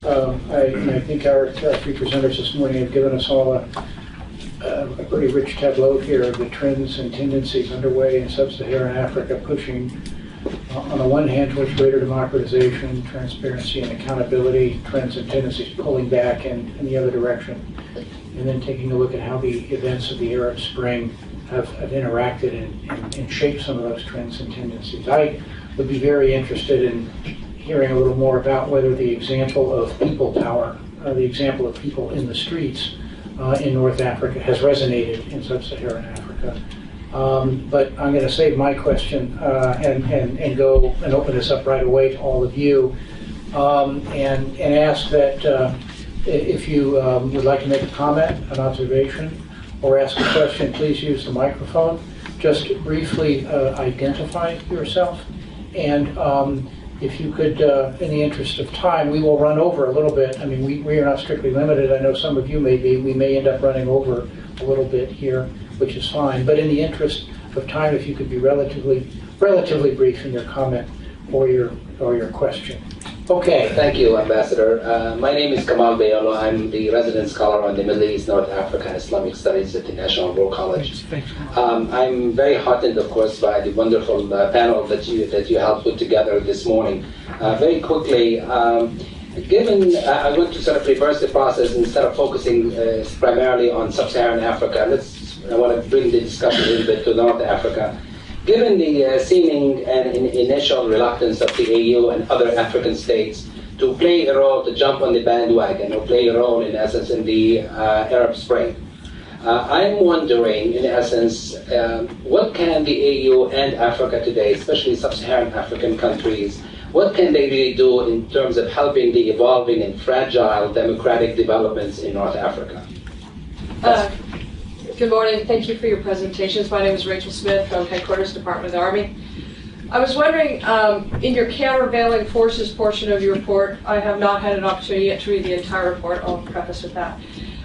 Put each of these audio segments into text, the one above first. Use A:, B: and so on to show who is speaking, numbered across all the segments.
A: I think our three presenters this morning have given us all a pretty rich tableau here of the trends and tendencies underway in sub-Saharan Africa, pushing, on the one hand, towards greater democratization, transparency, and accountability, trends and tendencies pulling back in the other direction, and then taking a look at how the events of the Arab Spring have interacted and shaped some of those trends and tendencies. I would be very interested in hearing a little more about whether the example of people power, the example of people in the streets in North Africa has resonated in sub-Saharan Africa. But I'm going to save my question and go and open this up right away to all of you and ask that if you would like to make a comment, an observation, or ask a question, please use the microphone. Just briefly identify yourself, and if you could, in the interest of time, we will run over a little bit. I mean, we are not strictly limited. I know some of you may be. We may end up running over a little bit here, which is fine. But in the interest of time, if you could be relatively brief in your comment or your question. Okay.
B: Thank you, Ambassador. My name is Carmen Bayola. I'm the resident scholar on the Middle East, North Africa, and Islamic Studies at the National War College.
A: Thanks.
B: I'm very heartened, of course, by the wonderful panel that you helped put together this morning. Very quickly, given I want to sort of reverse the process instead of focusing primarily on sub-Saharan Africa. I want to bring the discussion a little bit to North Africa. Given the seeming and initial reluctance of the AU and other African states to play a role, to jump on the bandwagon or play a role, in essence, in the Arab Spring, I'm wondering, in essence, what can the AU and Africa today, especially sub-Saharan African countries, what can they really do in terms of helping the evolving and fragile democratic developments in North Africa?
C: Good morning. Thank you for your presentations. My name is Rachel Smith from Headquarters, Department of the Army. I was wondering, in your countervailing forces portion of your report, I have not had an opportunity yet to read the entire report, I'll preface with that.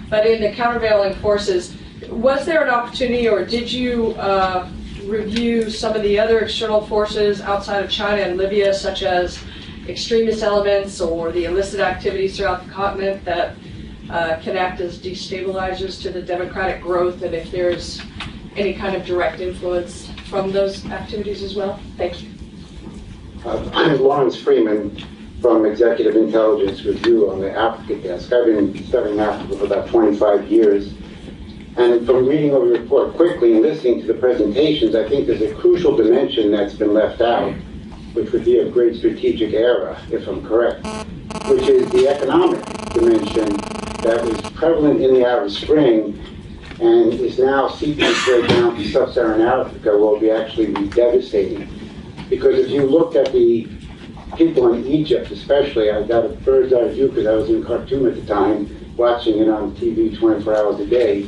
C: But in the countervailing forces, was there an opportunity, or did you review some of the other external forces outside of China and Libya, such as extremist elements or the illicit activities throughout the continent that can act as destabilizers to the democratic growth, and if there's any kind of direct influence from those activities as well? Thank you.
D: I'm Lawrence Freeman from Executive Intelligence Review on the Africa desk. I've been studying Africa for about 25 years. And from reading over the report quickly and listening to the presentations, I think there's a crucial dimension that's been left out, which would be of great strategic error, if I'm correct, which is the economic dimension that was prevalent in the Arab Spring and is now seeping its way down to sub-Saharan Africa, will be actually devastating. Because if you looked at the people in Egypt, especially, I got a bird's eye view because I was in Khartoum at the time, watching it on TV 24 hours a day,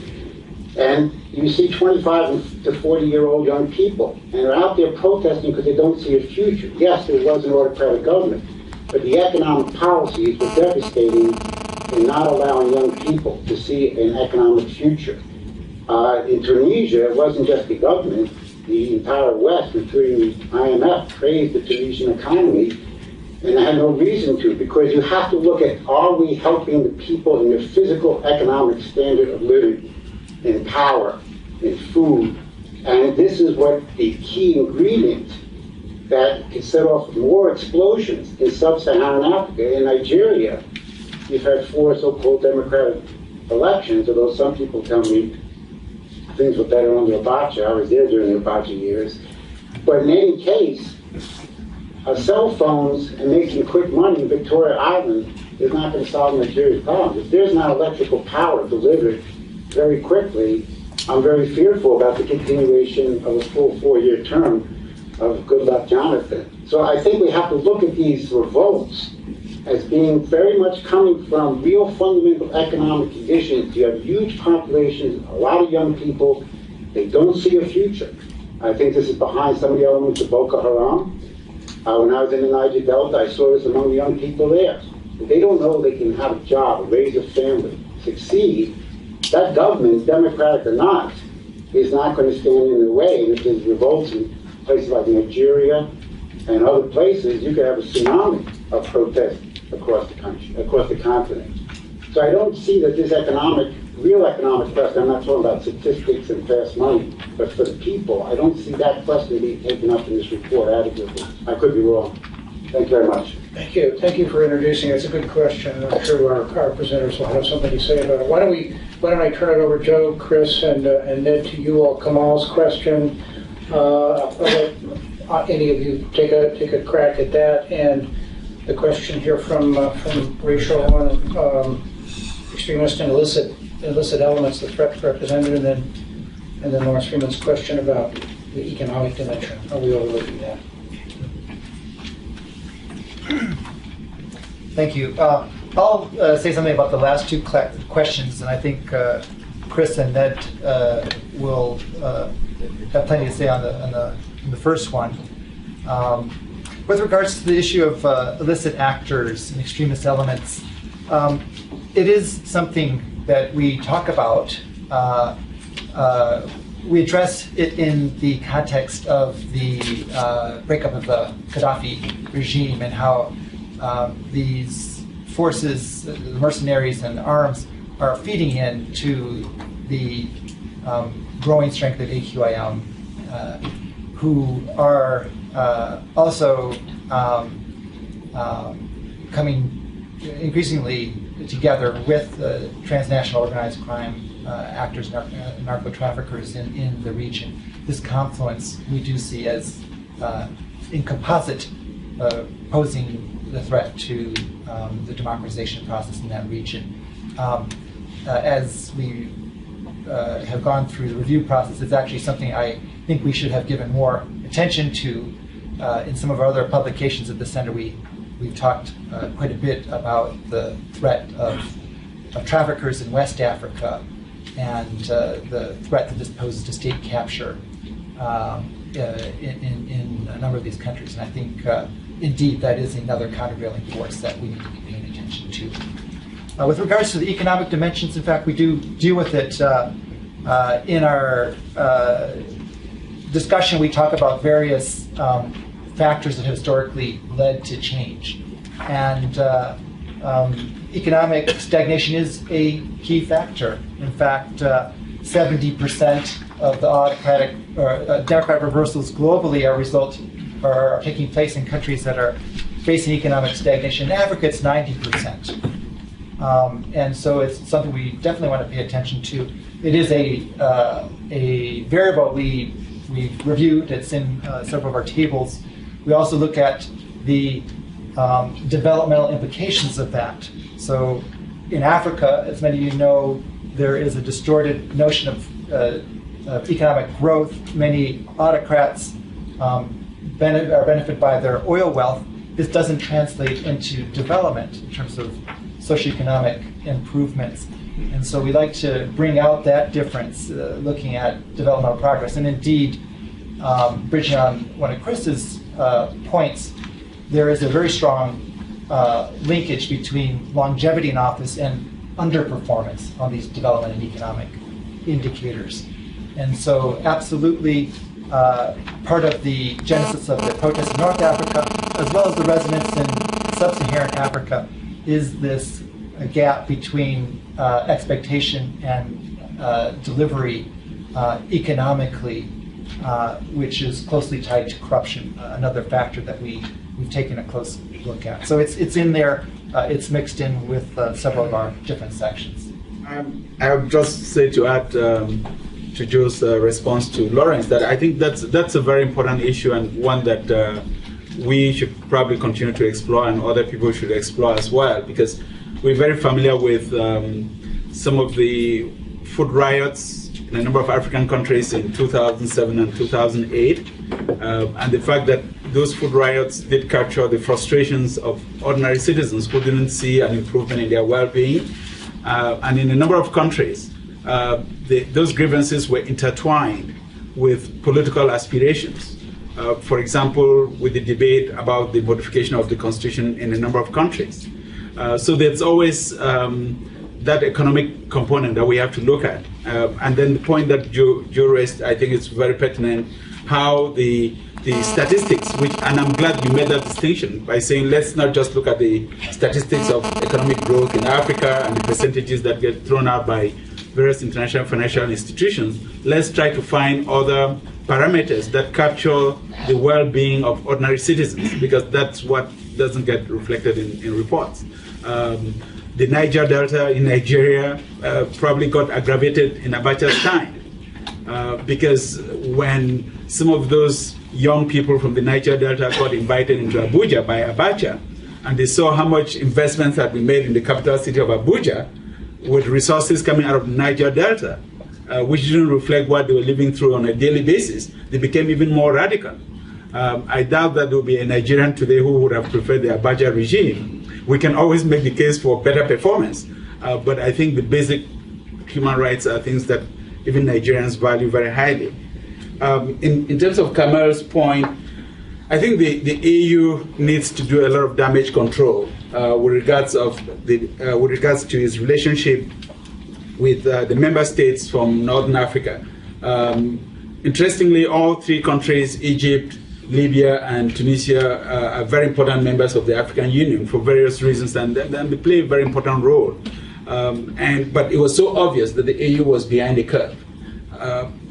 D: and you see 25 to 40-year-old young people, and they're out there protesting because they don't see a future. Yes, there was an autocratic government, but the economic policies were devastating in not allowing young people to see an economic future. In Tunisia, it wasn't just the government, the entire West, including the IMF, praised the Tunisian economy, and I had no reason to, because you have to look at, are we helping the people in their physical economic standard of living, in power, in food, and this is what the key ingredient that can set off more explosions in sub-Saharan Africa. In Nigeria, you've had 4 so-called democratic elections, although some people tell me things were better under Abacha. I was there during the Abacha years. But in any case, cell phones and making quick money in Victoria Island is not going to solve Nigeria's problems. If there's not electrical power delivered very quickly, I'm very fearful about the continuation of a full 4-year term of Goodluck Jonathan. So I think we have to look at these revolts as being very much coming from real fundamental economic conditions. You have huge populations, a lot of young people, they don't see a future. I think this is behind some of the elements of Boko Haram. When I was in the Niger Delta, I saw this among the young people there. If they don't know they can have a job, raise a family, succeed, that government, democratic or not, is not going to stand in their way. And if there's revolts in places like Nigeria and other places, you could have a tsunami of protest across the country, across the continent. So I don't see that this real economic question, I'm not talking about statistics and fast money, but for the people, I don't see that question being taken up in this report adequately. I could be wrong. Thank you very much.
A: Thank you. Thank you for introducing it. It's a good question. I'm sure our presenters will have something to say about it. Why don't I turn it over, Joe, Chris, and Ned, to you all. Kamal's question. I'll let any of you take a crack at that, and the question here from Rachel on extremist and illicit elements, the threat represented, and then Lawrence Freeman's question about the economic dimension. Are we overlooking that?
E: Thank you. I'll say something about the last two questions, and I think Chris and Ned will have plenty to say on the first one. With regards to the issue of illicit actors and extremist elements, it is something that we talk about. We address it in the context of the breakup of the Gaddafi regime and how these forces, the mercenaries and arms, are feeding into the growing strength of AQIM, who are also coming increasingly together with transnational organized crime actors, narco-traffickers in the region. This confluence we do see as in composite posing the threat to the democratization process in that region. As we have gone through the review process, it's actually something I think we should have given more attention to. In some of our other publications at the center, we've talked quite a bit about the threat of traffickers in West Africa and the threat that this poses to state capture in a number of these countries. And I think, indeed, that is another countervailing force that we need to be paying attention to. With regards to the economic dimensions, in fact, we do deal with it in our discussion. We talk about various factors that have historically led to change. And economic stagnation is a key factor. In fact, 70% of the autocratic or democratic reversals globally are taking place in countries that are facing economic stagnation. In Africa, it's 90%. And so it's something we definitely want to pay attention to. It is a variable we've reviewed. It's in several of our tables. We also look at the developmental implications of that. So in Africa, as many of you know, there is a distorted notion of economic growth. Many autocrats are benefited by their oil wealth. This doesn't translate into development in terms of socioeconomic improvements. And so we like to bring out that difference, looking at developmental progress. And indeed, bridging on one of Chris's points, there is a very strong linkage between longevity in office and underperformance on these development and economic indicators. And so absolutely part of the genesis of the protests in North Africa, as well as the resonance in sub-Saharan Africa, is this gap between expectation and delivery economically, which is closely tied to corruption, another factor that we've taken a close look at. So it's in there, it's mixed in with several of our different sections.
F: I would just say to add to Joe's response to Lawrence that I think that's a very important issue and one that we should probably continue to explore and other people should explore as well, because we're very familiar with some of the food riots in a number of African countries in 2007 and 2008, and the fact that those food riots did capture the frustrations of ordinary citizens who didn't see an improvement in their well-being. And in a number of countries, those grievances were intertwined with political aspirations. For example, with the debate about the modification of the constitution in a number of countries. So there's always that economic component that we have to look at. And then the point that Joe raised, I think it's very pertinent, how the the statistics, and I'm glad you made that distinction by saying let's not just look at the statistics of economic growth in Africa and the percentages that get thrown out by various international financial institutions. Let's try to find other parameters that capture the well-being of ordinary citizens, because that's what doesn't get reflected in reports. The Niger Delta in Nigeria probably got aggravated in Abacha's time, because when some of those young people from the Niger Delta got invited into Abuja by Abacha, and they saw how much investments had been made in the capital city of Abuja with resources coming out of the Niger Delta, which didn't reflect what they were living through on a daily basis, they became even more radical. I doubt that there will be a Nigerian today who would have preferred the Abacha regime. We can always make the case for better performance, but I think the basic human rights are things that even Nigerians value very highly. In terms of Kamel's point, I think the EU needs to do a lot of damage control with regards to its relationship with the member states from Northern Africa. Interestingly, all three countries, Egypt, Libya, and Tunisia, are very important members of the African Union for various reasons, and they play a very important role. But it was so obvious that the EU was behind the curve.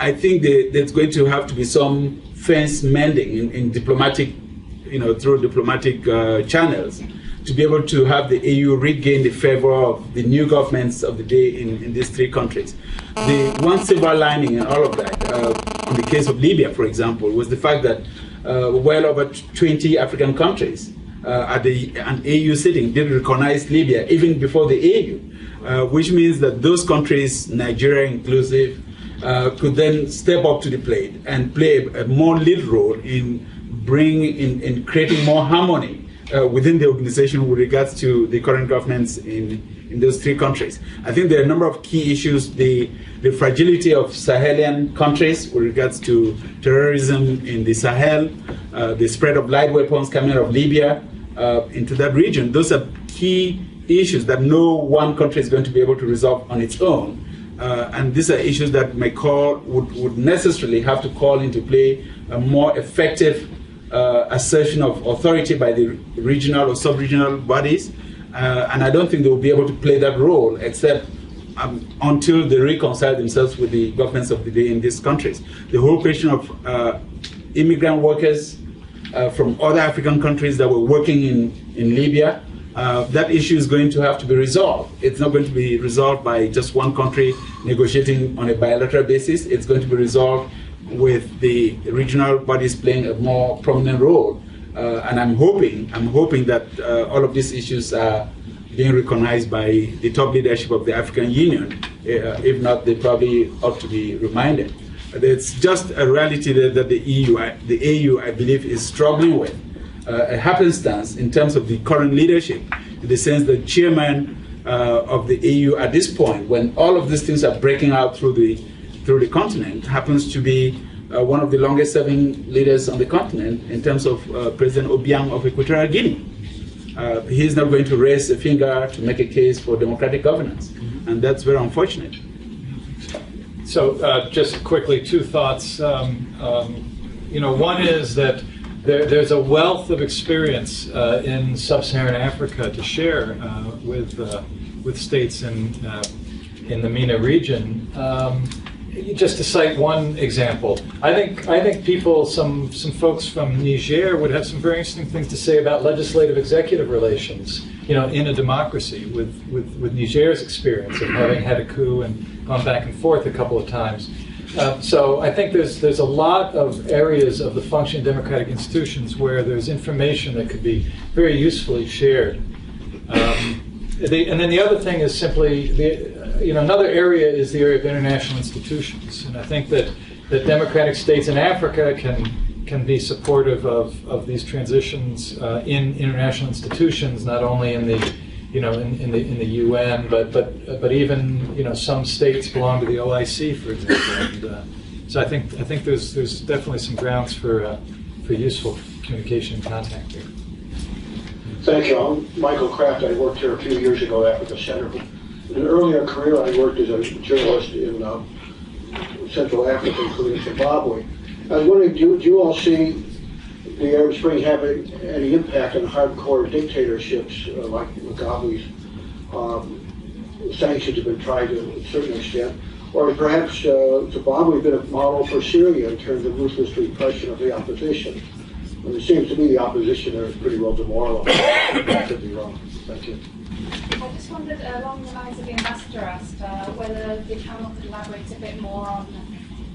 F: I think there's going to have to be some fence mending in diplomatic, through diplomatic channels, to be able to have the EU regain the favor of the new governments of the day in these three countries. The one silver lining in all of that, in the case of Libya, for example, was the fact that well over 20 African countries at an AU sitting did recognize Libya even before the AU, which means that those countries, Nigeria inclusive, could then step up to the plate and play a more lead role in creating more harmony within the organization with regards to the current governments in those three countries. I think there are a number of key issues. The fragility of Sahelian countries with regards to terrorism in the Sahel, the spread of light weapons coming out of Libya into that region. Those are key issues that no one country is going to be able to resolve on its own. And these are issues that would necessarily have to call into play a more effective assertion of authority by the regional or sub-regional bodies. And I don't think they will be able to play that role except until they reconcile themselves with the governments of the day in these countries. The whole question of immigrant workers from other African countries that were working in Libya, that issue is going to have to be resolved. It's not going to be resolved by just one country negotiating on a bilateral basis. It's going to be resolved with the regional bodies playing a more prominent role. And I'm hoping that all of these issues are being recognized by the top leadership of the African Union. If not, they probably ought to be reminded. It's just a reality that the AU, I believe, is struggling with. A happenstance in terms of the current leadership, in the sense that chairman of the AU at this point, when all of these things are breaking out through the continent, happens to be one of the longest serving leaders on the continent in terms of President Obiang of Equatorial Guinea. He's not going to raise a finger to make a case for democratic governance, and that's very unfortunate.
G: So just quickly, two thoughts. One is that there's a wealth of experience in sub-Saharan Africa to share with states in the MENA region. Just to cite one example, I think people, some folks from Niger would have some very interesting things to say about legislative-executive relations, in a democracy with Niger's experience of having had a coup and gone back and forth a couple of times. So I think there's a lot of areas of the functioning democratic institutions where there's information that could be very usefully shared. And then the other thing is simply, another area is the area of international institutions. And I think that democratic states in Africa can be supportive of these transitions in international institutions, not only in the in the UN, but even some states belong to the OIC, for example. And, so I think there's definitely some grounds for useful communication and contact here.
H: Thank you. I'm Michael Kraft. I worked here a few years ago at Africa Center. In an earlier career, I worked as a journalist in Central Africa, including Zimbabwe. I was wondering, do you all see the Arab Spring have any impact on hardcore dictatorships like Mugabe's? Sanctions have been tried to a certain extent. Or perhaps Zimbabwe has been a model for Syria in terms of ruthless repression of the opposition. And it seems to me the opposition there is pretty well demoralized. I could be wrong. Thank you.
I: I just wondered, along the lines of the ambassador asked, whether the panel could elaborate a bit more on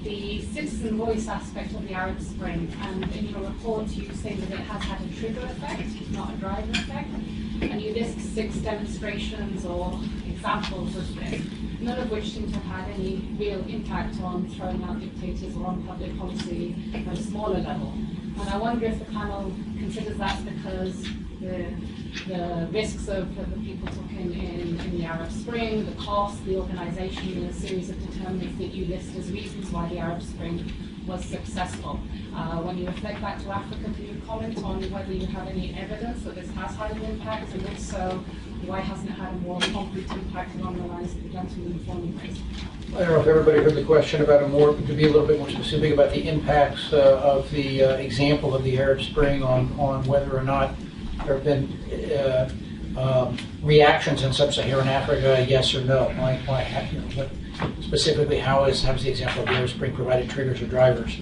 I: the citizen voice aspect of the Arab Spring. And in your report, you say that it has had a trigger effect, not a driver effect. And you list 6 demonstrations or examples of this, none of which seem to have had any real impact on throwing out dictators or on public policy at a smaller level. And I wonder if the panel considers that because the risks of the people talking in the Arab Spring, the cost, the organization, and a series of determinants that you list as reasons why the Arab Spring was successful. When you reflect back to Africa, can you comment on whether you have any evidence that this has had an impact, and if so, why hasn't it had a more concrete impact along the lines of the gentleman forming raised?
A: I don't know if everybody heard the question about to be a little bit more specific about the impacts of the example of the Arab Spring on whether or not there have been reactions in sub-Saharan Africa, yes or no. But specifically, how has the example of the Arab Spring provided triggers or drivers,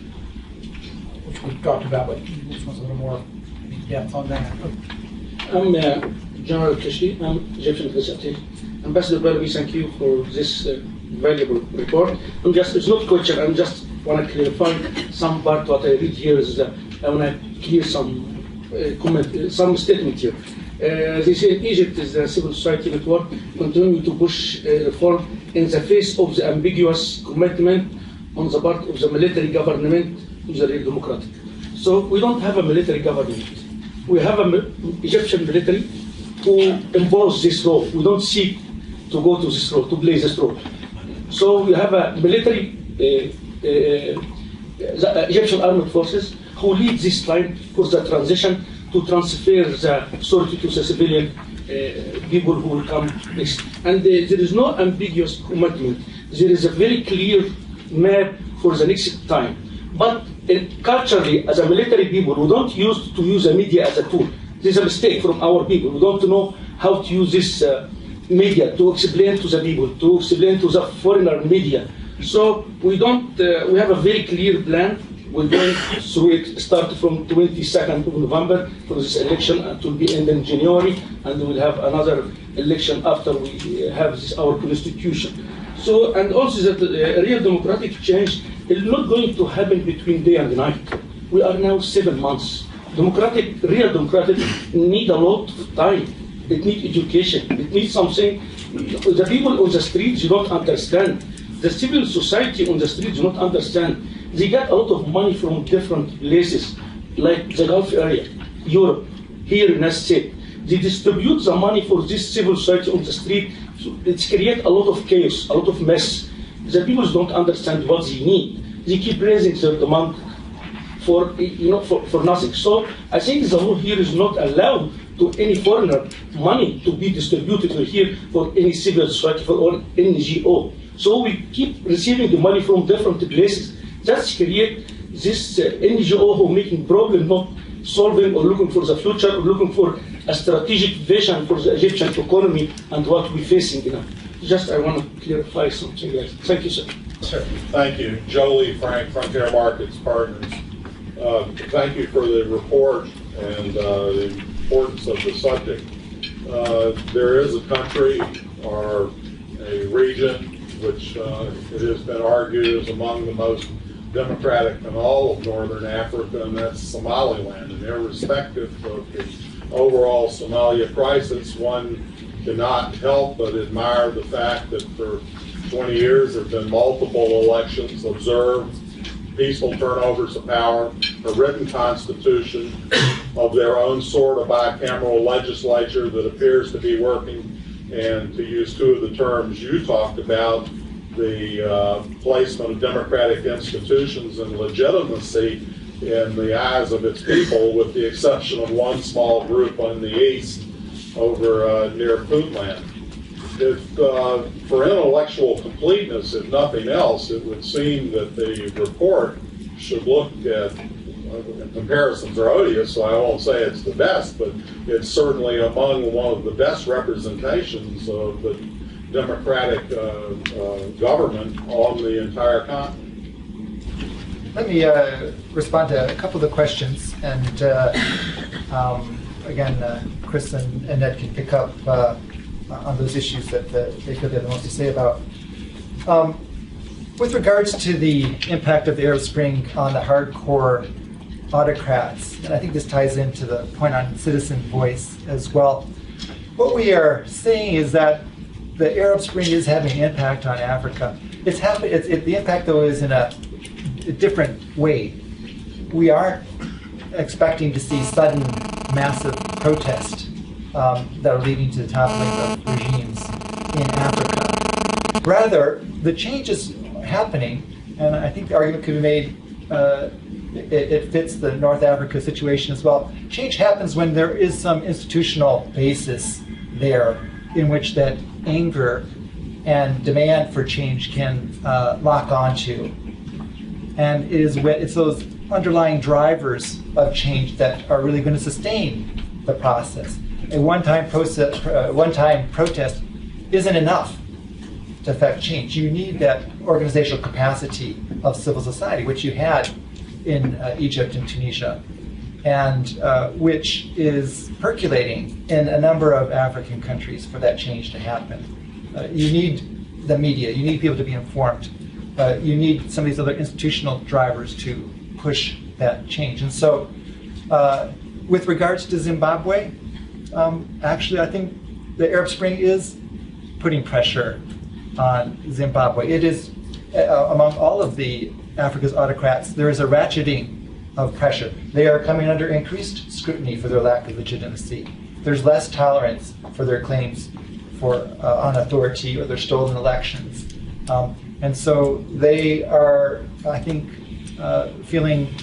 A: which we talked about, but this one's a little more depth on that.
J: I'm General Kishli. I'm Egyptian representative. Ambassador Bellamy, thank you for this valuable report. It's not a question, I just want to clarify some part. What I read here is I want to clear some comment, some statement here. They say Egypt is the civil society network continuing to push reform in the face of the ambiguous commitment on the part of the military government to the real democratic. So we don't have a military government. We have an Egyptian military who impose this law. We don't seek to go to this road, to play this role. So we have a military, the Egyptian armed forces, who lead this line for the transition to transfer the authority to the civilian people who will come next. And there is no ambiguous commitment. There is a very clear map for the next time. But culturally, as a military people, we don't use to use the media as a tool. This is a mistake from our people. We don't know how to use this media to explain to the people, to explain to the foreigner media. So we don't. We have a very clear plan. We're going through it, start from 22nd of November for this election, and it will be end in January, and we'll have another election after we have this, our constitution. So, and also that real democratic change is not going to happen between day and night. We are now 7 months. Real democratic need a lot of time. It needs education. It needs something. The people on the streets do not understand. The civil society on the streets do not understand. They get a lot of money from different places, like the Gulf area, Europe, here in the States. They distribute the money for this civil society on the street. It creates a lot of chaos, a lot of mess. The people don't understand what they need. They keep raising their demand for nothing. So I think the law here is not allowed to any foreigner money to be distributed here for any civil society, for any NGO. So we keep receiving the money from different places. Just create this NGO who making problem, not solving or looking for the future, or looking for a strategic vision for the Egyptian economy and what we're facing now. Just I want to clarify something like that. Thank you, sir.
A: Sir.
K: Thank you. Jolie Frank, Frontier Markets Partners. Thank you for the report and the importance of the subject. There is a country or a region which it has been argued is among the most democratic in all of northern Africa, and that's Somaliland. And irrespective of the overall Somalia crisis, one cannot help but admire the fact that for 20 years there have been multiple elections observed, peaceful turnovers of power, a written constitution of their own sort, a bicameral legislature that appears to be working, and to use two of the terms you talked about, the placement of democratic institutions and legitimacy in the eyes of its people, with the exception of one small group in the east over near Puntland. For intellectual completeness, if nothing else, it would seem that the report should look at comparisons are odious, so I won't say it's the best, but it's certainly among one of the best representations of the democratic government on the entire continent.
E: Let me respond to a couple of the questions, and again, Chris and Ned can pick up on those issues that they feel they have the most to say about. With regards to the impact of the Arab Spring on the hardcore autocrats, and I think this ties into the point on citizen voice as well, what we are saying is that the Arab Spring is having an impact on Africa. The impact, though, is in a different way. We aren't expecting to see sudden, massive protest that are leading to the toppling of regimes in Africa. Rather, the change is happening, and I think the argument could be made, it fits the North Africa situation as well. Change happens when there is some institutional basis there in which that anger and demand for change can lock onto. And it's those underlying drivers of change that are really going to sustain the process. A one-time protest isn't enough to affect change. You need that organizational capacity of civil society, which you had in Egypt and Tunisia, and which is percolating in a number of African countries for that change to happen. You need the media, you need people to be informed, you need some of these other institutional drivers to push that change. And so with regards to Zimbabwe, actually I think the Arab Spring is putting pressure on Zimbabwe. It is, among all of the Africa's autocrats, there is a ratcheting of pressure. They are coming under increased scrutiny for their lack of legitimacy. There's less tolerance for their claims on authority or their stolen elections. And so they are, I think, feeling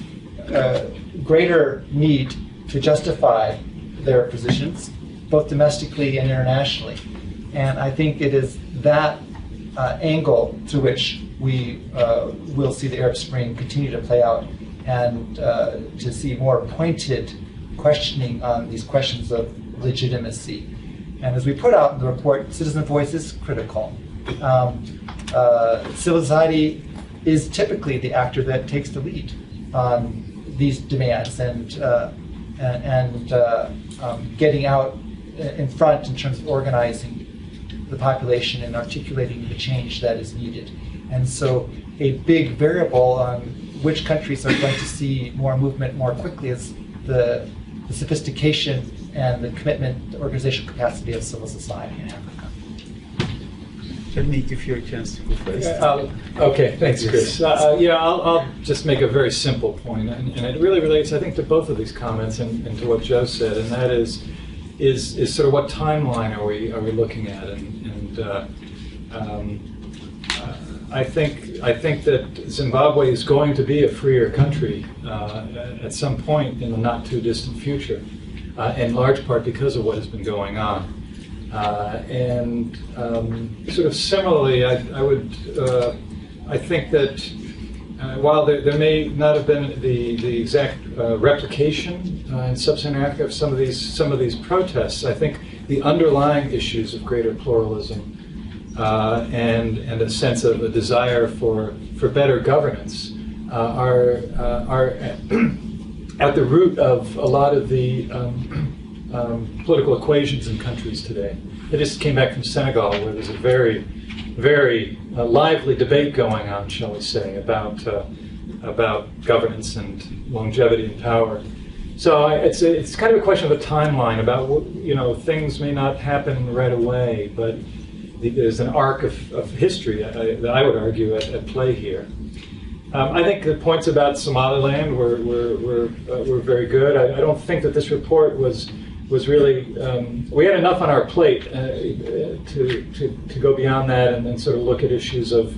E: greater need to justify their positions, both domestically and internationally. And I think it is that angle through which we will see the Arab Spring continue to play out, and to see more pointed questioning on these questions of legitimacy. And as we put out in the report, citizen voice is critical. Civil society is typically the actor that takes the lead on these demands and getting out in front in terms of organizing the population and articulating the change that is needed. And so a big variable on which countries are going to see more movement more quickly is the sophistication and the commitment, the organizational capacity of civil society in Africa.
F: Let me give you a chance to go first.
G: Okay, thanks, Chris. I'll just make a very simple point, and it really relates, I think, to both of these comments and to what Joe said, and that is sort of what timeline are we looking at, I think that Zimbabwe is going to be a freer country at some point in the not too distant future, in large part because of what has been going on. Sort of similarly, I think that while there may not have been the exact replication in sub-Saharan Africa of some of these protests, I think the underlying issues of greater pluralism and a sense of a desire for better governance are at the root of a lot of the political equations in countries today. I just came back from Senegal, where there's a very, very lively debate going on, shall we say, about governance and longevity in power. So it's kind of a question of a timeline about, things may not happen right away, but there's an arc of history that I would argue at play here. I think the points about Somaliland were very good. I don't think that this report was really, we had enough on our plate to go beyond that and then sort of look at issues of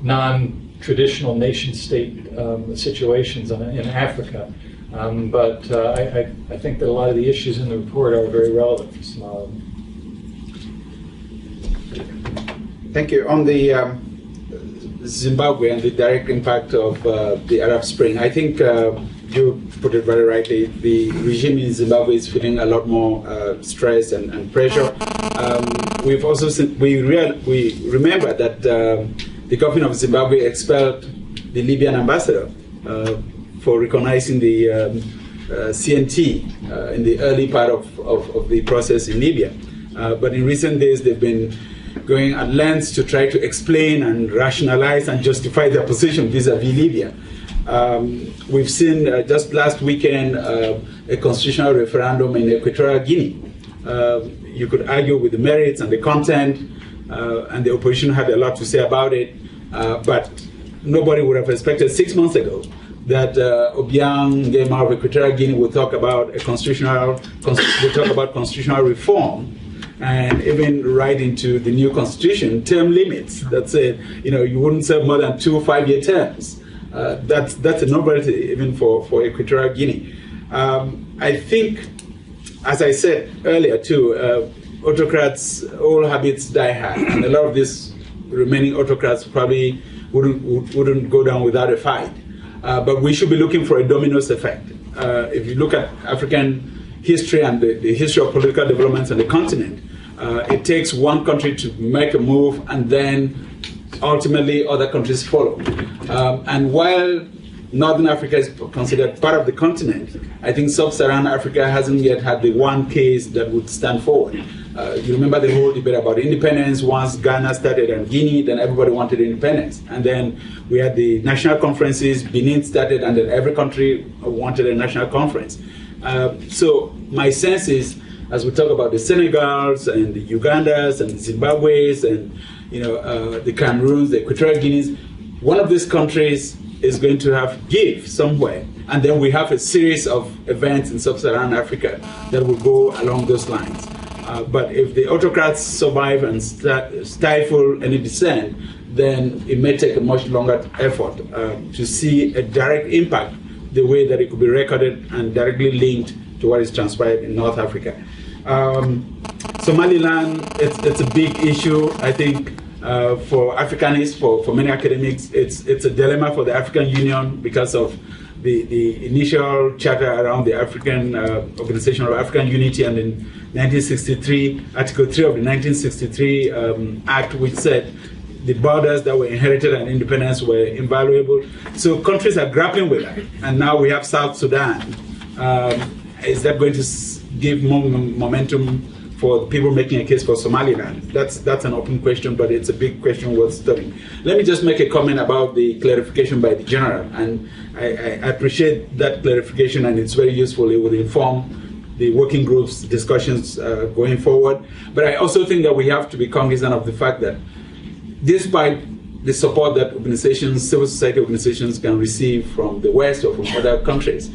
G: non-traditional nation-state situations in Africa. But I think that a lot of the issues in the report are very relevant for Somaliland.
F: Thank you. On the Zimbabwe and the direct impact of the Arab Spring, I think you put it very rightly. The regime in Zimbabwe is feeling a lot more stress and pressure. We've also seen, we remember that the government of Zimbabwe expelled the Libyan ambassador for recognizing the CNT in the early part of the process in Libya. But in recent days, they've been going at lengths to try to explain and rationalize and justify their position vis-a-vis Libya. We've seen just last weekend a constitutional referendum in Equatorial Guinea. You could argue with the merits and the content, and the opposition had a lot to say about it, but nobody would have expected 6 months ago that Obiang Nguema of Equatorial Guinea would talk about constitutional reform, and even right into the new constitution, term limits that said, you wouldn't serve more than 2 5-year terms. That's a novelty even for Equatorial Guinea. I think, as I said earlier too, autocrats, all habits die hard, and a lot of these remaining autocrats probably wouldn't go down without a fight. But we should be looking for a dominoes effect. If you look at African history and the history of political developments on the continent, it takes one country to make a move, and then ultimately other countries follow. And while Northern Africa is considered part of the continent, I think Sub-Saharan Africa hasn't yet had the one case that would stand forward. You remember the whole debate about independence. Once Ghana started and Guinea, then everybody wanted independence. And then we had the national conferences, Benin started, and then every country wanted a national conference. So my sense is, as we talk about the Senegals and the Ugandas and the Zimbabwe's and the Cameroons, the Equatorial Guineas, one of these countries is going to have give somewhere, and then we have a series of events in Sub-Saharan Africa that will go along those lines. But if the autocrats survive and stifle any dissent, then it may take a much longer effort to see a direct impact the way that it could be recorded and directly linked to what is transpired in North Africa. Somaliland, it's a big issue, I think. For Africanists, for many academics, it's a dilemma for the African Union because of the initial charter around the African Organization of African Unity, and in 1963, Article 3 of the 1963 Act, which said the borders that were inherited and independence were invaluable. So countries are grappling with that, and now we have South Sudan. Is that going to give more momentum for people making a case for Somaliland? That's an open question, but it's a big question worth studying. Let me just make a comment about the clarification by the General, and I appreciate that clarification, and it's very useful. It will inform the working group's discussions going forward. But I also think that we have to be cognizant of the fact that despite the support that organizations, civil society organizations can receive from the West or from other countries,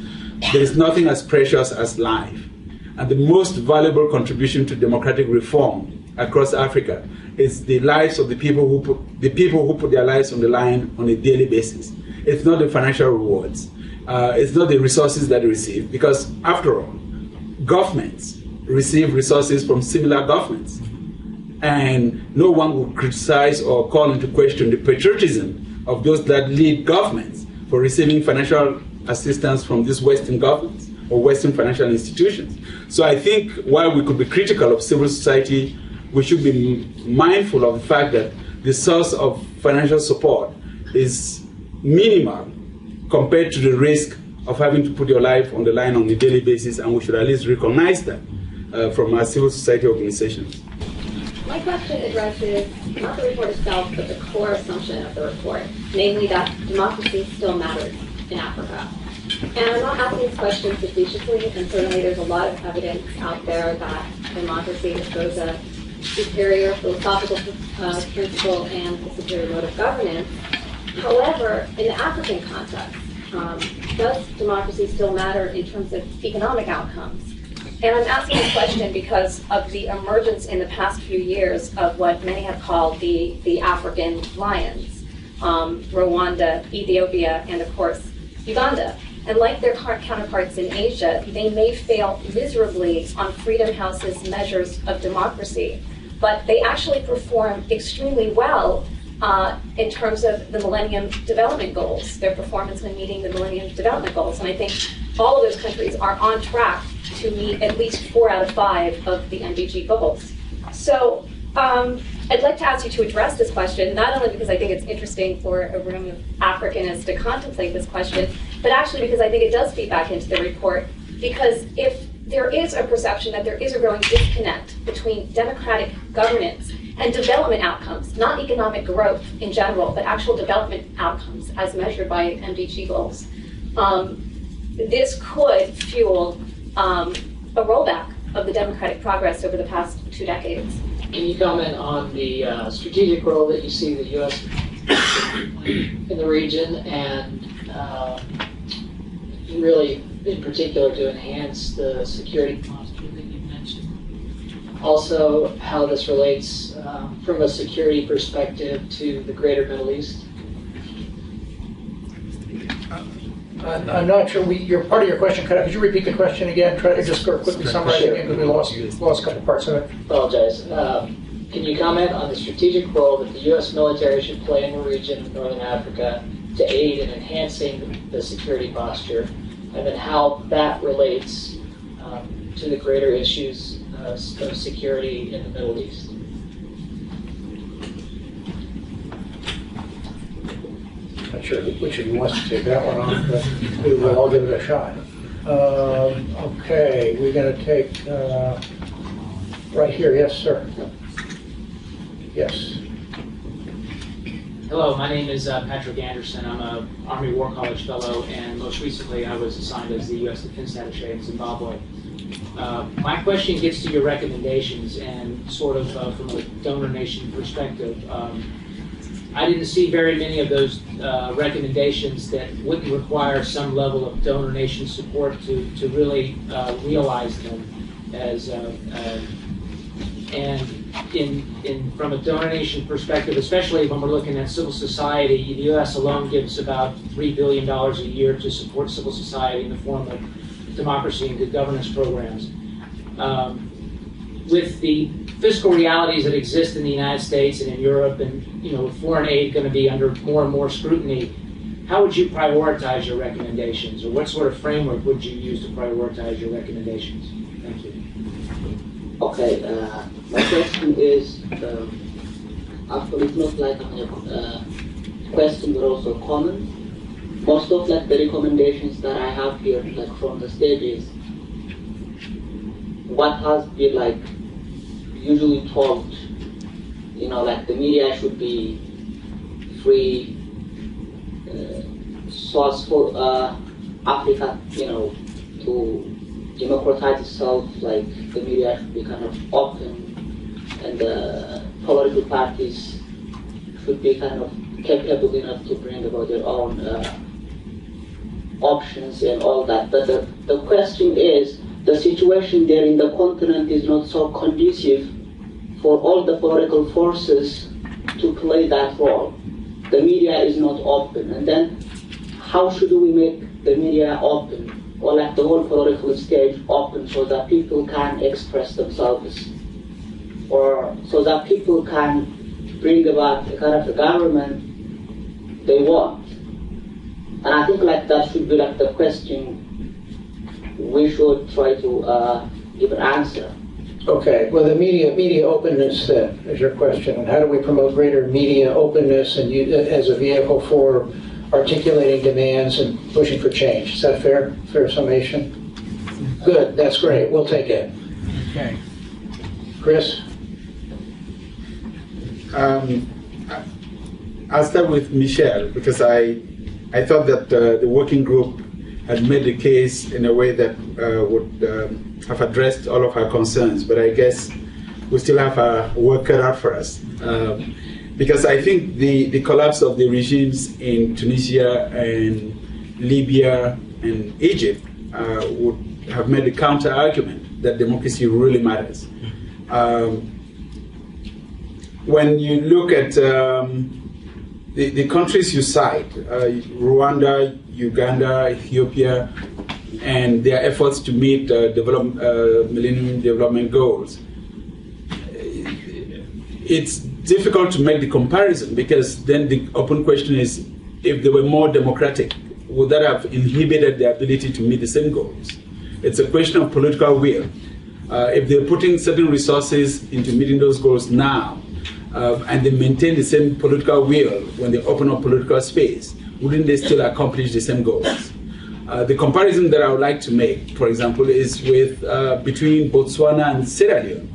F: there is nothing as precious as life. And the most valuable contribution to democratic reform across Africa is the lives of the people who put their lives on the line on a daily basis. It's not the financial rewards. It's not the resources that they receive, because after all, governments receive resources from similar governments. And no one will criticize or call into question the patriotism of those that lead governments for receiving financial assistance from these Western governments or Western financial institutions. So I think while we could be critical of civil society, we should be mindful of the fact that the source of financial support is minimal compared to the risk of having to put your life on the line on a daily basis, and we should at least recognize that from our civil society organizations.
L: My question addresses not the report itself, but the core assumption of the report, namely that democracy still matters in Africa. And I'm not asking this question facetiously, and certainly there's a lot of evidence out there that democracy shows a superior philosophical principle and a superior mode of governance. However, in the African context, does democracy still matter in terms of economic outcomes? And I'm asking this question because of the emergence in the past few years of what many have called the African lions, Rwanda, Ethiopia, and of course, Uganda. And like their counterparts in Asia, they may fail miserably on Freedom House's measures of democracy, but they actually perform extremely well in terms of the Millennium Development Goals, their performance in meeting the Millennium Development Goals. And I think all of those countries are on track to meet at least 4 out of 5 of the MDG goals. So I'd like to ask you to address this question, not only because I think it's interesting for a room of Africanists to contemplate this question, but actually because I think it does feed back into the report. Because if there is a perception that there is a growing disconnect between democratic governance and development outcomes, not economic growth in general, but actual development outcomes as measured by MDG goals, this could fuel a rollback of the democratic progress over the past 2 decades.
M: Can you comment on the strategic role that you see the U.S. in the region, and really, in particular, to enhance the security posture that you mentioned? Also, how this relates from a security perspective to the greater Middle East?
A: I'm not sure, your part of your question cut out. Could you repeat the question again? Try to just quickly summarize it again, because we lost a couple parts of it.
M: Apologize. Can you comment on the strategic role that the U.S. military should play in the region of Northern Africa to aid in enhancing the security posture, and then how that relates to the greater issues of security in the Middle East?
A: Not sure which of you wants to take that one on, but we will all give it a shot. Okay, we're going to take right here. Yes, sir. Yes.
N: Hello, my name is Patrick Anderson. I'm an Army War College Fellow, and most recently I was assigned as the U.S. Defense Attaché in Zimbabwe. My question gets to your recommendations, and sort of from a donor nation perspective. I didn't see very many of those recommendations that wouldn't require some level of donor nation support to really realize them as and from a donor nation perspective, especially when we're looking at civil society, the U.S. alone gives about $3 billion a year to support civil society in the form of democracy and good governance programs. With the fiscal realities that exist in the United States and in Europe, and with foreign aid going to be under more and more scrutiny, how would you prioritize your recommendations, or what sort of framework would you use to prioritize your recommendations? Thank you.
O: Okay, my question is, actually it's not like a question but also a comment. Most of the recommendations that I have here, from the stage, is what has been usually told, the media should be free source for Africa, to democratize itself, the media should be kind of open, and the political parties should be kind of capable enough to bring about their own options and all that. But the question is, the situation there in the continent is not so conducive for all the political forces to play that role. The media is not open, and then how should we make the media open, or the whole political stage open, so that people can express themselves, or so that people can bring about the kind of the government they want? And I think that should be the question we should try to give an answer.
A: Okay, well, the media openness then is your question, and how do we promote greater media openness and as a vehicle for articulating demands and pushing for change? Is that fair? Fair summation? Good, that's great. We'll take it. Okay. Chris?
F: I'll start with Michelle, because I thought that the working group had made the case in a way that would have addressed all of our concerns, but I guess we still have a work cut out for us. Because I think the collapse of the regimes in Tunisia and Libya and Egypt would have made the counter-argument that democracy really matters. When you look at the countries you cite, Rwanda, Uganda, Ethiopia, and their efforts to meet Millennium Development Goals, it's difficult to make the comparison, because then the open question is, if they were more democratic, would that have inhibited their ability to meet the same goals? It's a question of political will. If they're putting certain resources into meeting those goals now, and they maintain the same political will when they open up political space, wouldn't they still accomplish the same goals? The comparison that I would like to make, for example, is with between Botswana and Sierra Leone.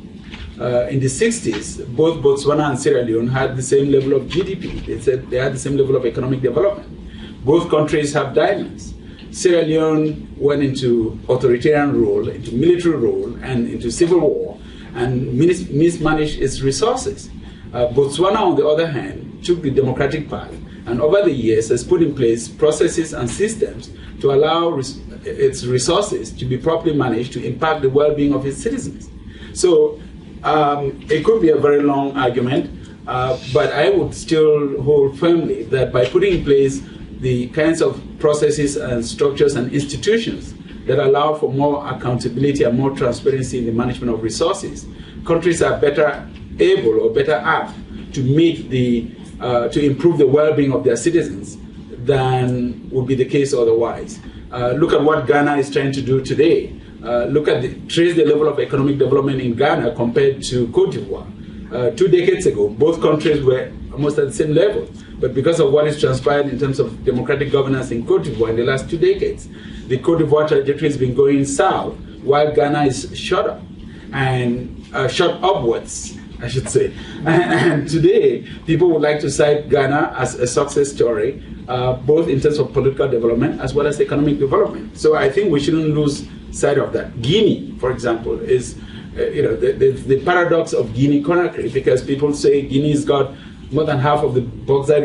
F: In the 60s, both Botswana and Sierra Leone had the same level of GDP. They said they had the same level of economic development. Both countries have diamonds. Sierra Leone went into authoritarian rule, into military rule, and into civil war, and mismanaged its resources. Botswana, on the other hand, took the democratic path, and over the years has put in place processes and systems to allow its resources to be properly managed to impact the well-being of its citizens. So it could be a very long argument, but I would still hold firmly that by putting in place the kinds of processes and structures and institutions that allow for more accountability and more transparency in the management of resources, countries are better able or better apt to meet to improve the well-being of their citizens than would be the case otherwise. Look at what Ghana is trying to do today. Trace the level of economic development in Ghana compared to Cote d'Ivoire. 2 decades ago, both countries were almost at the same level. But because of what has transpired in terms of democratic governance in Cote d'Ivoire in the last 2 decades, the Cote d'Ivoire trajectory has been going south, while Ghana is shot up and shot upwards, I should say. And today, people would like to cite Ghana as a success story, both in terms of political development as well as economic development. So I think we shouldn't lose sight of that. Guinea, for example, is the paradox of Guinea-Conakry, because people say Guinea's got more than half of the bauxite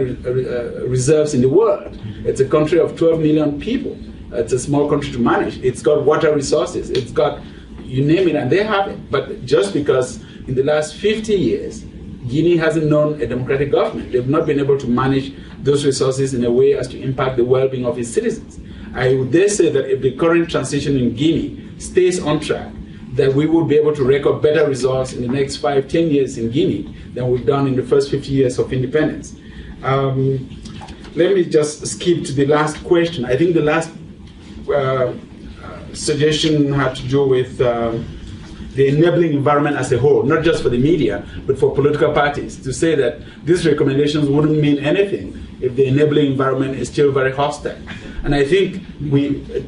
F: reserves in the world. It's a country of 12 million people. It's a small country to manage. It's got water resources. It's got, you name it, and they have it. But just because in the last 50 years, Guinea hasn't known a democratic government, they've not been able to manage those resources in a way as to impact the well-being of its citizens. I would dare say that if the current transition in Guinea stays on track, that we will be able to record better results in the next 5-10 years in Guinea than we've done in the first 50 years of independence. Let me just skip to the last question. I think the last suggestion had to do with the enabling environment as a whole, not just for the media, but for political parties, to say that these recommendations wouldn't mean anything if the enabling environment is still very hostile. And I think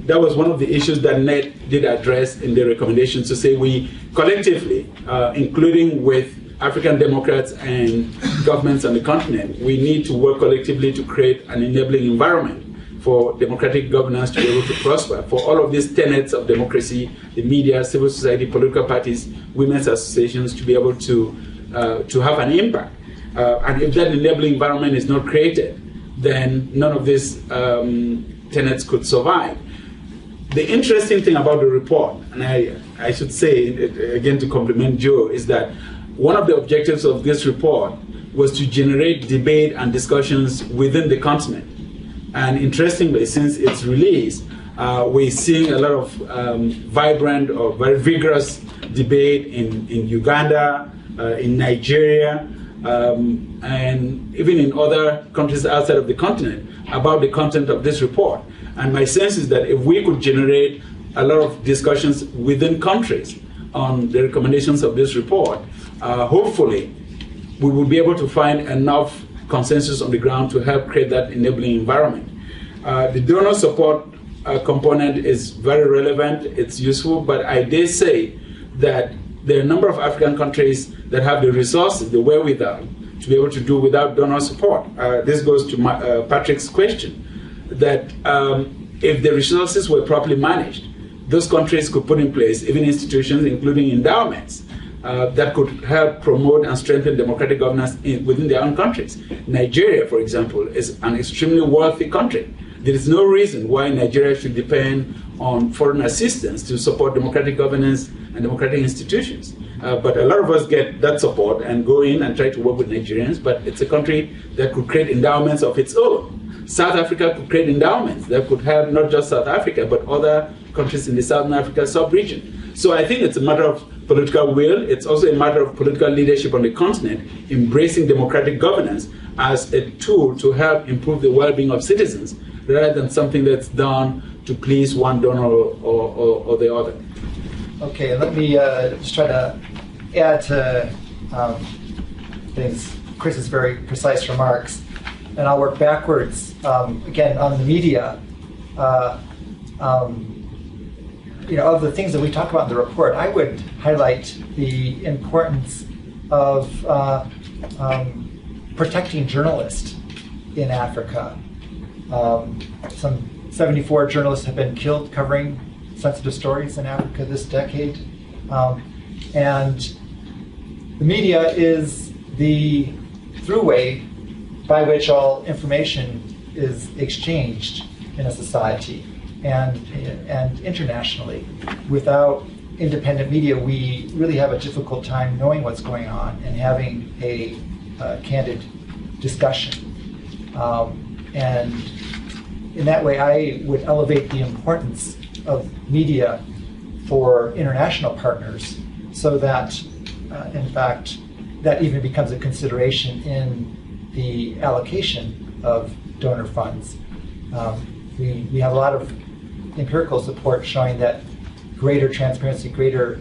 F: that was one of the issues that NET did address in the recommendations, to say we collectively, including with African democrats and governments on the continent, we need to work collectively to create an enabling environment for democratic governance to be able to prosper, for all of these tenets of democracy, the media, civil society, political parties, women's associations to be able to have an impact. And if that enabling environment is not created, then none of these tenets could survive. The interesting thing about the report, and I should say, again to compliment Joe, is that one of the objectives of this report was to generate debate and discussions within the continent. And interestingly, since its release, we're seeing a lot of vibrant or very vigorous debate in Uganda, in Nigeria, and even in other countries outside of the continent about the content of this report. And my sense is that if we could generate a lot of discussions within countries on the recommendations of this report, hopefully we will be able to find enough consensus on the ground to help create that enabling environment. The donor support component is very relevant, it's useful, but I dare say that there are a number of African countries that have the resources, the wherewithal, to be able to do without donor support. This goes to Patrick's question, that if the resources were properly managed, those countries could put in place even institutions, including endowments, that could help promote and strengthen democratic governance within their own countries. Nigeria, for example, is an extremely wealthy country. There is no reason why Nigeria should depend on foreign assistance to support democratic governance and democratic institutions. But a lot of us get that support and go in and try to work with Nigerians, but it's a country that could create endowments of its own. South Africa could create endowments that could help not just South Africa, but other countries in the Southern Africa sub-region. So I think it's a matter of political will. It's also a matter of political leadership on the continent, embracing democratic governance as a tool to help improve the well-being of citizens, rather than something that's done to please one donor or the other.
E: Okay, let me just try to add to Chris's very precise remarks, and I'll work backwards. Again, on the media, of the things that we talk about in the report, I would highlight the importance of protecting journalists in Africa. Some 74 journalists have been killed covering sensitive stories in Africa this decade. And the media is the throughway by which all information is exchanged in a society and internationally. Without independent media, we really have a difficult time knowing what's going on and having a candid discussion. And in that way, I would elevate the importance of media for international partners so that, in fact, that even becomes a consideration in the allocation of donor funds. We have a lot of empirical support showing that greater transparency, greater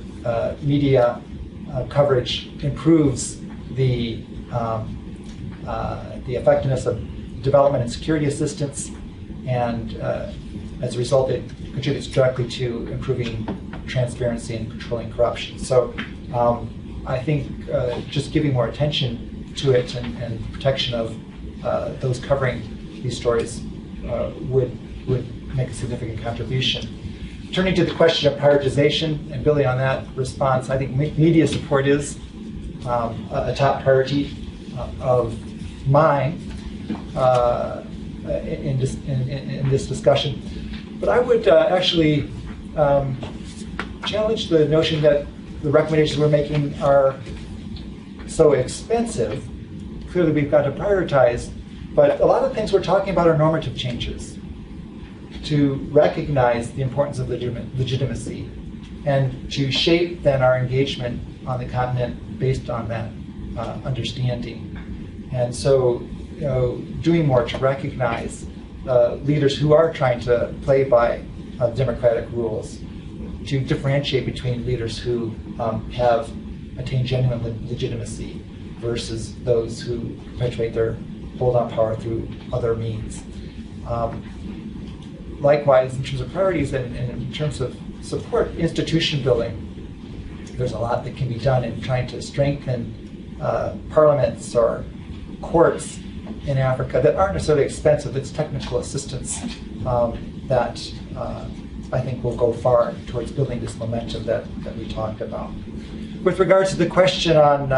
E: media coverage improves the effectiveness of development and security assistance, and as a result, it contributes directly to improving transparency and controlling corruption. So I think just giving more attention to it and protection of those covering these stories would make a significant contribution. Turning to the question of prioritization and building on that response, I think media support is a top priority of mine in this discussion. But I would actually challenge the notion that the recommendations we're making are so expensive. Clearly we've got to prioritize, but a lot of things we're talking about are normative changes to recognize the importance of legitimacy and to shape then our engagement on the continent based on that understanding. And so, doing more to recognize leaders who are trying to play by democratic rules, to differentiate between leaders who have attained genuine legitimacy versus those who perpetuate their hold on power through other means. Likewise, in terms of priorities and in terms of support, institution building, there's a lot that can be done in trying to strengthen parliaments or courts in Africa that aren't necessarily expensive. It's technical assistance that I think will go far towards building this momentum that we talked about. With regards to the question on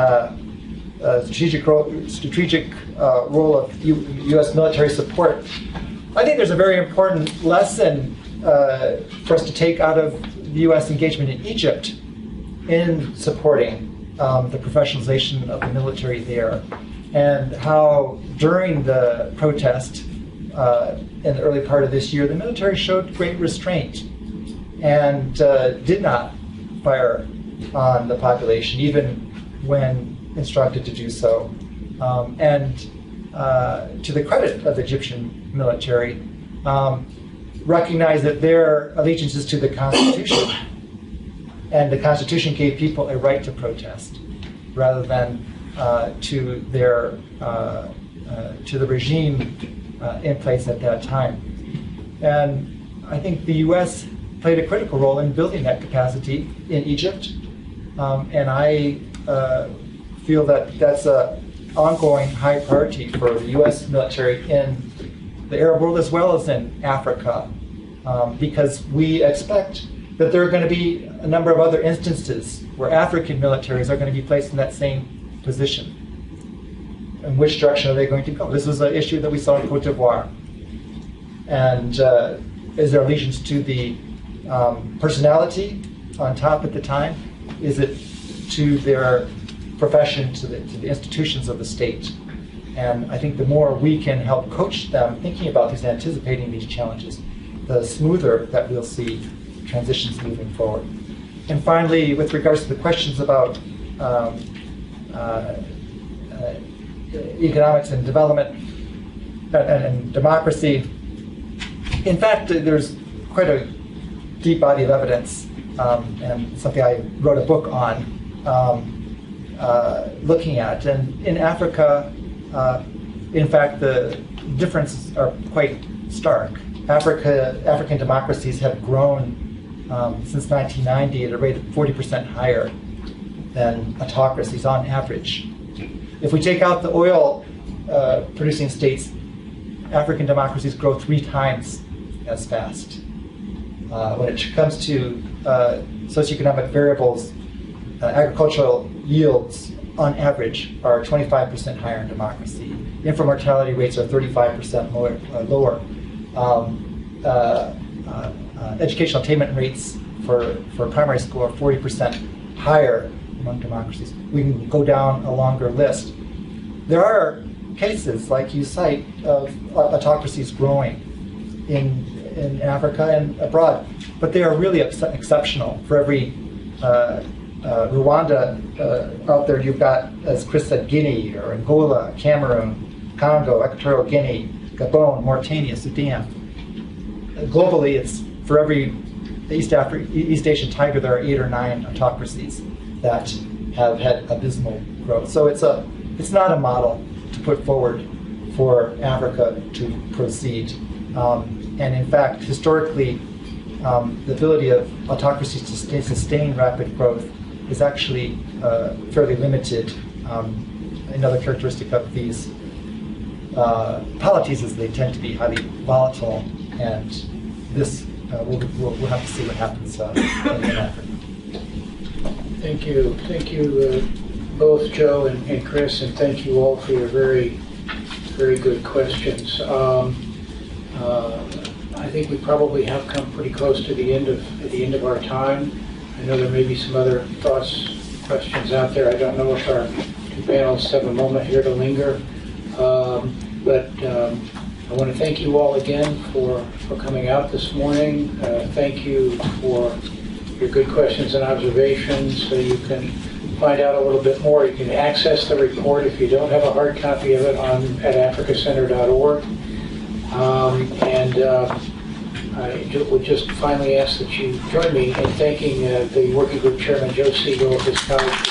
E: strategic role of U.S. military support, I think there's a very important lesson for us to take out of the U.S. engagement in Egypt in supporting the professionalization of the military there, and how during the protest in the early part of this year, the military showed great restraint and did not fire on the population, even when instructed to do so. And to the credit of the Egyptian military, recognize that their allegiance is to the Constitution, and the Constitution gave people a right to protest rather than to the regime in place at that time. And I think the U.S. played a critical role in building that capacity in Egypt, and I feel that that's an ongoing high priority for the U.S. military in the Arab world as well as in Africa, because we expect that there are going to be a number of other instances where African militaries are going to be placed in that same position. In which direction are they going to go? This was an issue that we saw in Cote d'Ivoire. And is there allegiance to the personality on top at the time? Is it to their profession, to the institutions of the state? And I think the more we can help coach them thinking about these, anticipating these challenges, the smoother that we'll see transitions moving forward. And finally, with regards to the questions about economics and development and democracy, in fact, there's quite a deep body of evidence, and something I wrote a book on looking at. And in Africa, in fact, the differences are quite stark. African democracies have grown since 1990 at a rate of 40% higher than autocracies on average. If we take out the oil producing states, African democracies grow 3 times as fast. When it comes to socioeconomic variables, agricultural yields on average are 25% higher in democracy. Infant mortality rates are 35% lower. Educational attainment rates for primary school are 40% higher among democracies. We can go down a longer list. There are cases, like you cite, of autocracies growing in Africa and abroad, but they are really exceptional. For every Rwanda out there, you've got, as Chris said, Guinea or Angola, Cameroon, Congo, Equatorial Guinea, Gabon, Mauritania, Sudan. Globally, it's for every East Asian tiger, there are 8 or 9 autocracies that have had abysmal growth. So it's not a model to put forward for Africa to proceed. And in fact, historically, the ability of autocracies to sustain rapid growth is actually fairly limited. Another characteristic of these polities is they tend to be highly volatile, and this we'll have to see what happens in Africa.
A: Thank you both, Joe and Chris, and thank you all for your very good questions. I think we probably have come pretty close to the end of our time. I know there may be some other questions out there. I don't know if our 2 panelists have a moment here to linger, but I want to thank you all again for coming out this morning. Thank you for your good questions and observations. So you can find out a little bit more. You can access the report if you don't have a hard copy of it at africacenter.org. I would just finally ask that you join me in thanking the Working Group Chairman Joe Siegel of this college